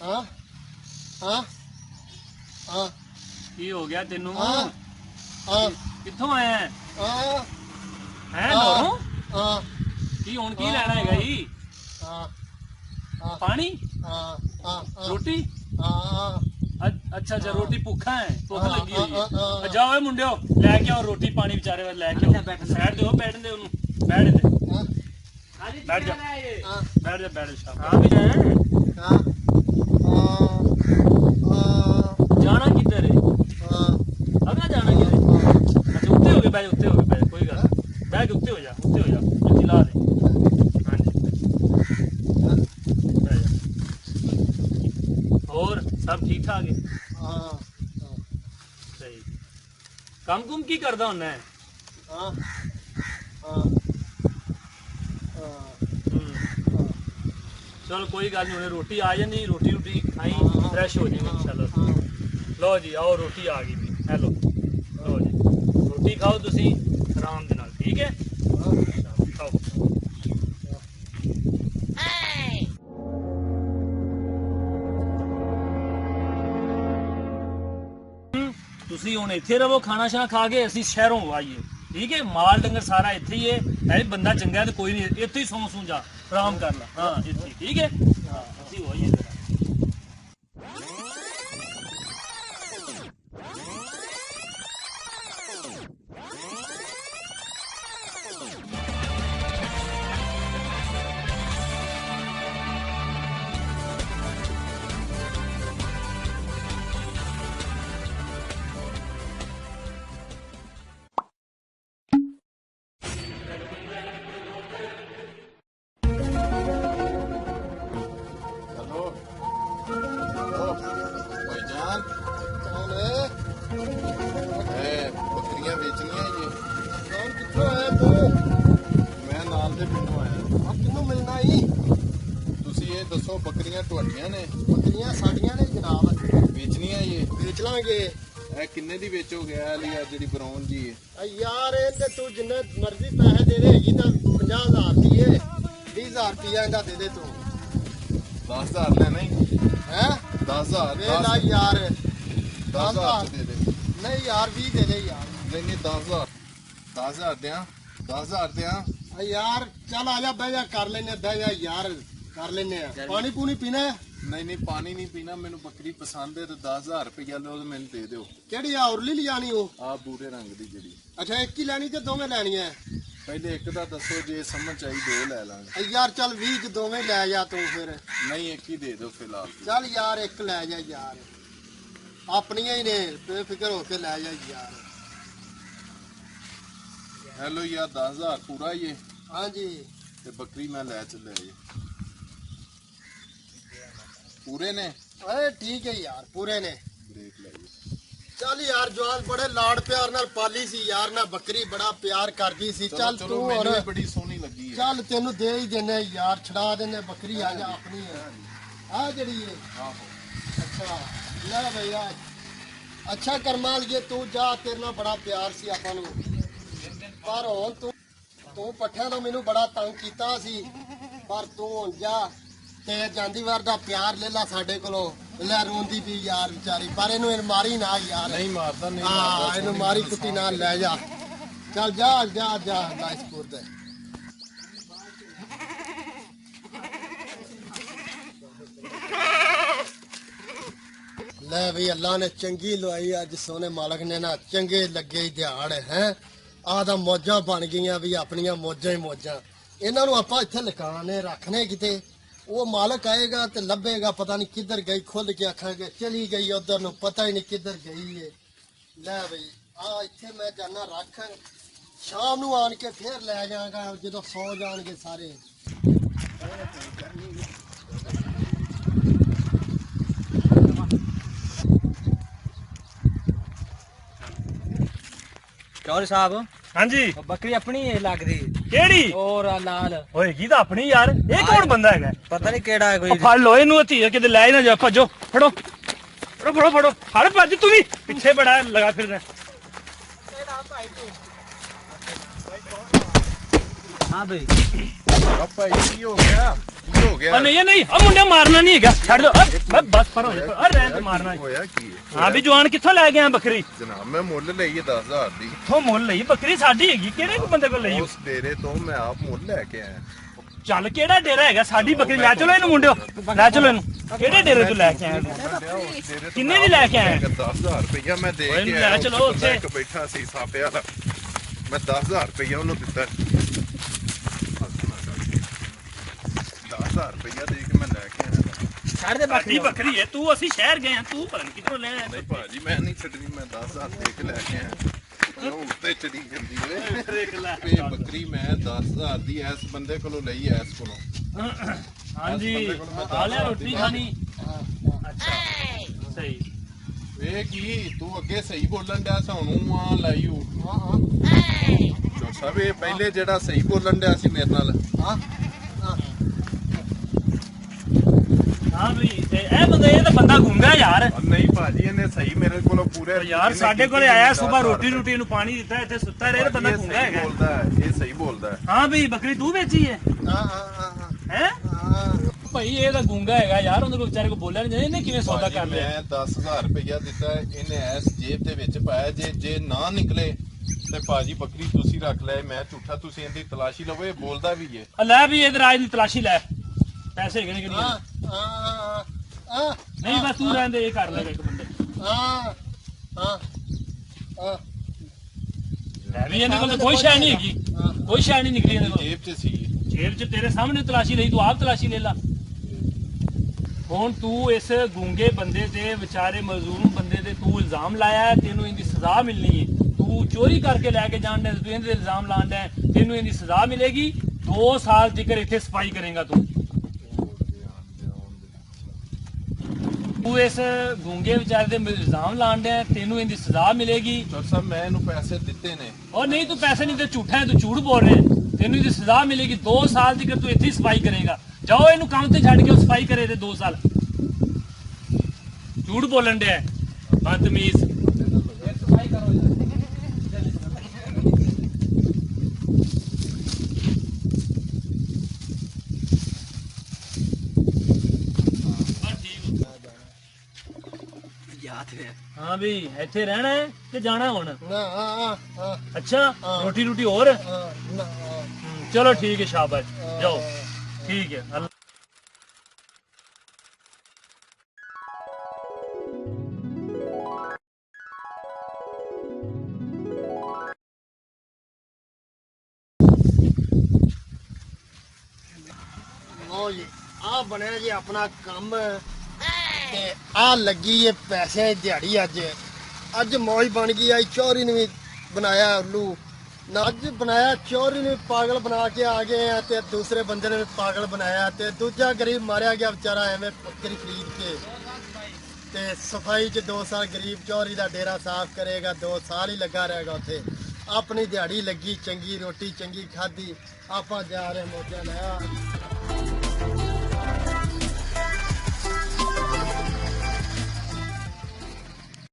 हाँ हाँ हाँ की हो गया तेनू? हाँ हाँ कित्थों आया है? हाँ हैं नौरों? हाँ की हुण की लेना हैगा जी? हाँ हाँ पानी? हाँ हाँ रोटी? हाँ अच्छा अच्छा, रोटी भुखा है, भुख लगी हुई है। हाँ जाओ ए मुंडियो, लैके आओ रोटी पानी बेचारे वाले लैके आओ। साइड दो, बैठने दे उन्हें, बैठ दे, बैठ जा, बैठ जा, बैठ जा। शाबाश। भी जाए? जाना किधर है? अगला जाना किधर है? अच्छा उत्ते हो गए, बैठ उत्ते हो गए, बैठ कोई गल नहीं, बैठ उत्ते हो जा, उत्ते हो जा, जल्दी ला दे। हाँ जी, बैठ जा। और सब ठीक ठाक है? सही। काम कुम की करदा हुन्ना है? चल कोई गल नहीं, उन्हें रोटी आ जानी, रोटी रोटी खाई फ्रैश हो जाएंगे इंशाल्लाह। लो जी आओ, रोटी आ गई भी, हेलो लो जी, रोटी खाओ तुसी आराम दे नाल, ठीक है? खाओ। तुसी हुण इत्थे रवो, खाना शाना खा के असीं शहरों आइए, ठीक है? माल डंगर सारा इत्थे ही है, बंदा चंगा तो कोई नहीं, इत्थे ही सौ जा, आराम कर ला। हाँ इत्थे, ठीक है? हाँ असीं हो आइए। भाईजान बकरियां बेचनियां जी। कौन कित्थों आया तू? मैं नाल दे पिंडों आया। अब किन्नू मिलना ही? तुसी ये दसो बकरियां तुहाडियां ने? बकरियां साडियां ने जनाब, बेचनियां ये? बेच लांगे। ए किन्ने दी बेचोगे? ए वाली आ जेहड़ी ब्राउन जी है। यार ये तू जिन्ने मर्जी पैसे दे देगी तो 50,000 दी है, 20,000 रुपया इनका दे दे तू। 10,000 लेना ही है 10,000 दे ला यार, 10,000 दे दे। नहीं यार 20 दे दे यार। नहीं 10,000 10,000 दिया, 10,000 दिया। यार चल आजा, बह जा, कर लेने, बह जा यार, कर लेने। पानी पूनी पीना है? नहीं पानी नहीं पीना, मैनू बकरी पसंद है तो 10,000 रुपया लो तो मैनू दे दो। केड़ी आ उरली लिजानी हो? आ बूरे रंग दी जेड़ी। अच्छा एक ही लैनी ते दोवें लैनी है? पहले एक दा दसो, जे समझ आई दो ले लांगे। यार चल 20 च दोवें लै जा तू फिर। नहीं एक ही दे दो फिलहाल। चल यार एक लै जा यार, अपनियां ही ने, बेफिक्र होके लै जा यार। हेलो यार 10,000 पूरा ये? हाँ जी। ते बकरी मैं ले चले जी। पूरे ने? अरे ठीक है यार, पूरे ने। देख ले। चल यार जवान बड़े लाड़ प्यार नाल पाली सी यार, ना बकरी बड़ा प्यार करदी सी। चल तू मैनू भी बड़ी सोहनी लगी है। चल तेनू दे ही देने यार, छड़ा देने बकरी। आ जा अपनी है आ जड़ी है। अच्छा ले भैया, अच्छा करमाल ये तू जा, तेरे नाल बड़ा प्यार सी आपां नू, पर हुण तू पट्ठियां तो मैनू बड़ा तंग कीता सी, पर तू हुण जा ते जांदी वार दा प्यार ले ला साडे कोलों। ले रोंदी पी यार बेचारी, पर इनू मारी ना यार। नहीं मारदा, नहीं मारदा, इनू मारी कुट्टी ना ले जा। चल जा जा जा लाइसपुर दे। ले भी अल्लाह ने चंगी लवाई, अज सोने मालक ने ना चंगे लगे ही दिहाड़ है। आ दा मौजा बन गई भी, अपनिया मौजा ही मौजा। इन्हां नू आपां इत्थे लकाने रखने किते, वो मालक आएगा तो लभेगा पता नहीं किधर गई, खुल के आखांगे चली गई उधर नू, पता ही नहीं किधर गई है। ले बई आ इत्थे मैं जाना रख, शाम नू आन के फिर ले जाऊंगा जो सौ जाएंगे सारे। चौधरी साहब, हाँ जी। बकरी अपनी लगदी केड़ी? और लाल होएगी तो अपनी यार। ये कौन बंदा है? पता नहीं केड़ा है कोई। फड़ लो इनू, धीरे किते लै ना जा, भजो, फड़ो फड़ो फड़ो फड़ो, फड़ भज, तू भी पीछे बड़ा लगा फिर रहा। हाँ भाई भाई की हो गया? ਕੀ ਹੋ ਗਿਆ ਨਹੀਂ ਨਹੀਂ ਆ ਮੁੰਡੇ ਮਾਰਨਾ ਨਹੀਂ ਹੈਗਾ ਛੱਡ ਦੋ ਮੈਂ ਬਸ ਪਰ ਹੋ ਜਾ ਅਰੇ ਰਹਿਣ ਦੇ ਮਾਰਨਾ ਨਹੀਂ। ਹੋਇਆ ਕੀ ਹੈ ਹਾਂ ਵੀ ਜਵਾਨ ਕਿੱਥੋਂ ਲੈ ਗਿਆ ਬੱਕਰੀ? ਜਨਾਬ ਮੈਂ ਮੁੱਲ ਲਈ ਹੈ 10000 ਦੀ। ਕਿੱਥੋਂ ਮੁੱਲ ਲਈ ਬੱਕਰੀ? ਸਾਡੀ ਹੈਗੀ, ਕਿਹੜੇ ਕੋ ਬੰਦੇ ਕੋਲ ਲਈ? ਉਸ ਡੇਰੇ ਤੋਂ ਮੈਂ ਆਪ ਮੁੱਲ ਲੈ ਕੇ ਆਇਆ। ਚੱਲ ਕਿਹੜਾ ਡੇਰਾ ਹੈਗਾ? ਸਾਡੀ ਬੱਕਰੀ ਲੈ ਚਲੋ ਇਹਨੂੰ ਮੁੰਡਿਓ, ਲੈ ਚਲੋ ਇਹਨੂੰ। ਕਿਹੜੇ ਡੇਰੇ ਤੋਂ ਲੈ ਕੇ ਆਏ? ਕਿੰਨੇ ਦੀ ਲੈ ਕੇ ਆਏ? 10000 ਰੁਪਇਆ ਮੈਂ ਦੇ ਓਏ ਕੇ ਲੈ ਆਇਆ। ਚਲੋ ਉੱਥੇ ਉੱਥੇ। ਇੱਕ ਬੈਠਾ ਸੀ ਸਾਪੇ ਵਾਲਾ, ਮੈਂ 10000 ਰੁਪਇਆ ਉਹਨੂੰ ਦਿੱਤਾ। 10000 ਰੁਪਇਆ ਦੇ ਕੇ ਮੈਂ ਲੈ ਕੇ ਆਇਆ। ਛੱਡ ਦੇ ਸਾਡੀ ਬੱਕਰੀ ਹੈ, ਤੂੰ ਅਸੀਂ ਸ਼ਹਿਰ ਗਏ ਆ, ਤੂੰ ਪਤਾ ਨਹੀਂ ਕਿੱਥੋਂ ਲੈ ਆਇਆ। ਨਹੀਂ ਭਾਜੀ ਮੈਂ ਨਹੀਂ ਛੱਡਣੀ, ਮੈਂ 10000 ਦੇ ਕੇ ਲੈ ਕੇ ਆਇਆ। ਉਹ ਉੱਤੇ ਚੜੀ ਜਾਂਦੀ ਓਏ। ਇਹ ਬੱਕਰੀ ਮੈਂ 10000 ਦੀ ਇਸ ਬੰਦੇ ਕੋਲੋਂ ਲਈ ਐ, ਇਸ ਕੋਲੋਂ। ਹਾਂਜੀ ਆ ਲਿਆ ਰੋਟੀ ਖਾਣੀ। ਅੱਛਾ ਸਹੀ। ਇਹ ਕੀ ਤੂੰ ਅੱਗੇ ਸਹੀ ਬੋਲਣ ਡਿਆ ਸਾਨੂੰ ਆ ਲਾਈਓ। ਸਭ ਇਹ ਪਹਿਲੇ ਜਿਹੜਾ ਸਹੀ ਬੋਲਣ ਡਿਆ ਸੀ ਮੇਰੇ ਨਾਲ। ਹਾਂ ਵੀ ਇਹ ਬੰਦਾ, ਇਹ ਤਾਂ ਬੰਦਾ ਗੁੰਗਾ ਯਾਰ। ਨਹੀਂ ਭਾਜੀ ਇਹਨੇ ਸਹੀ ਮੇਰੇ ਕੋਲੋਂ ਪੂਰੇ ਯਾਰ ਸਾਡੇ ਕੋਲੇ ਆਇਆ ਸਵੇਰ ਰੋਟੀ ਨੂੰ ਪਾਣੀ ਦਿੱਤਾ, ਇੱਥੇ ਸੁੱਤਾ ਰਹੇ। ਬੰਦਾ ਗੁੰਗਾ ਹੈਗਾ। ਬੋਲਦਾ ਹੈ, ਇਹ ਸਹੀ ਬੋਲਦਾ ਹੈ। ਹਾਂ ਵੀ ਬੱਕਰੀ ਤੂੰ ਵੇਚੀ ਹੈ? ਹੈ ਭਾਈ ਇਹ ਤਾਂ ਗੁੰਗਾ ਹੈਗਾ ਯਾਰ, ਉਹਦੇ ਕੋਲ ਵਿਚਾਰੇ ਕੋ ਬੋਲਿਆ ਨਹੀਂ ਜਾਂਦਾ। ਇਹਨੇ ਕਿਵੇਂ ਸੌਦਾ ਕਰ ਲਿਆ? ਮੈਂ 10000 ਰੁਪਇਆ ਦਿੱਤਾ, ਇਹਨੇ ਇਸ ਜੇਬ ਦੇ ਵਿੱਚ ਪਾਇਆ। ਜੇ ਨਾ ਨਿਕਲੇ ਤੇ ਭਾਜੀ ਬੱਕਰੀ ਤੁਸੀਂ ਰੱਖ ਲੈ, ਮੈਂ ਝੂਠਾ, ਤੁਸੀਂ ਇਹਦੀ ਤਲਾਸ਼ੀ ਲਵੋ। ਇਹ ਬੋਲਦਾ ਵੀ ਹੈ। ਲੈ ਵੀ ਇਹਦੇ ਰਾਜ ਦੀ ਤਲਾਸ਼ੀ ਲੈ, ਪੈਸੇ ਕਿਹਨੇ ਕਿਹਨੇ? ਨਹੀਂ ਬਸ ਤੂੰ ਰਹਿੰਦੇ, ਇਹ ਕਰ ਲੈ ਇੱਕ ਬੰਦੇ। ਲੈ ਵੀ ਇਹਦੇ ਕੋਲ ਕੋਈ ਸ਼ੈ ਨਹੀਂ ਹੈਗੀ, ਕੋਈ ਸ਼ੈ ਨਹੀਂ ਨਿਕਲੀ ਇਹਦੇ ਕੋਲ। ਜੇਬ 'ਚ ਸੀ। ਜੇਬ 'ਚ ਤੇਰੇ ਸਾਹਮਣੇ ਤਲਾਸ਼ੀ ਲਈ, ਤੂੰ ਆਪ ਤਲਾਸ਼ੀ ਲੈ ਲਾ। ਹੁਣ ਤੂੰ ਇਸ ਗੂੰਗੇ ਬੰਦੇ ਤੇ, ਵਿਚਾਰੇ ਮਜ਼ਲੂਮ ਬੰਦੇ ਤੇ ਤੂੰ ਇਲਜ਼ਾਮ ਲਾਇਆ, ਤੈਨੂੰ ਇਹਦੀ ਸਜ਼ਾ ਮਿਲਣੀ ਹੈ। ਤੂੰ ਚੋਰੀ ਕਰਕੇ ਲੈ ਕੇ ਜਾਣ ਦਾ, ਤੂੰ ਇਹਦੇ ਇਲਜ਼ਾਮ ਲਾਉਂਦਾ, ਤੈਨੂੰ ਇਹਦੀ ਸਜ਼ਾ ਮਿਲੇਗੀ। 2 ਸਾਲ ਤੱਕ ਇੱਥੇ ਸਫਾਈ ਕਰੇਗਾ ਤੂੰ। ਤੂੰ ਇਸ ਗੂੰਗੇ ਵਿਚਾਰੇ ਦੇ ਇਲਜ਼ਾਮ ਲਾਉਂਦਾ, ਤੈਨੂੰ ਇਹਦੀ ਸਜ਼ਾ ਮਿਲੇਗੀ। ਡਾਕਟਰ ਸਾਹਿਬ ਮੈਂ ਇਹਨੂੰ ਪੈਸੇ ਦਿੱਤੇ ਨੇ। ਔਰ ਨਹੀਂ ਤੂੰ ਪੈਸੇ ਨਹੀਂ ਤੇ ਝੂਠਾ ਹੈ, ਤੂੰ ਝੂਠ ਬੋਲ ਰਿਹਾ। ਤੈਨੂੰ ਇਹਦੀ ਸਜ਼ਾ ਮਿਲੇਗੀ। 2 ਸਾਲ ਤੱਕ ਤੂੰ ਇੱਥੇ ਸਫਾਈ ਕਰੇਗਾ। ਜਾਓ ਇਹਨੂੰ ਕੰਮ ਤੇ ਛੱਡ ਕੇ ਉਹ ਸਫਾਈ ਕਰੇ ਤੇ 2 ਸਾਲ। ਝੂਠ ਬੋਲਣ ਡਿਆ ਬਦਤਮੀਜ਼। ਹਾਂ ਵੀ ਇੱਥੇ ਰਹਿਣਾ ਹੈ ਕਿ ਜਾਣਾ ਹੁਣ? ਅੱਛਾ ਰੋਟੀ ਹੋਰ? ਚਲੋ ਠੀਕ ਹੈ, ਸ਼ਾਬਾਸ਼, ਜਾਓ। ਠੀਕ ਹੈ। ਲੋ ਜੀ ਆ ਬਣਿਆ ਜੀ ਆਪਣਾ ਕੰਮ ਤੇ ਆ ਲੱਗੀ ਏ ਪੈਸੇ ਦਿਹਾੜੀ। ਅੱਜ ਮੌਜ ਬਣ ਗਈ। ਆਈ ਚੌਰੀ ਨੇ ਵੀ ਬਣਾਇਆ ਉੱਲੂ ਨਾ, ਅੱਜ ਬਣਾਇਆ ਚੌਰੀ ਨੇ ਪਾਗਲ ਬਣਾ ਕੇ ਆ ਗਏ ਆ, ਤੇ ਦੂਸਰੇ ਬੰਦੇ ਨੇ ਵੀ ਪਾਗਲ ਬਣਾਇਆ, ਤੇ ਦੂਜਾ ਗਰੀਬ ਮਾਰਿਆ ਗਿਆ ਵਿਚਾਰਾ ਐਵੇਂ ਬੱਕਰੀ ਖਰੀਦ ਕੇ। ਤੇ ਸਫਾਈ 'ਚ 2 ਸਾਲ ਗਰੀਬ ਚੌਰੀ ਦਾ ਡੇਰਾ ਸਾਫ਼ ਕਰੇਗਾ, 2 ਸਾਲ ਹੀ ਲੱਗਾ ਰਹੇਗਾ ਉੱਥੇ। ਆਪਣੀ ਦਿਹਾੜੀ ਲੱਗੀ, ਚੰਗੀ ਰੋਟੀ ਚੰਗੀ ਖਾਧੀ, ਆਪਾਂ ਜਾ ਰਹੇ ਮੌਜਾਂ ਲਿਆ।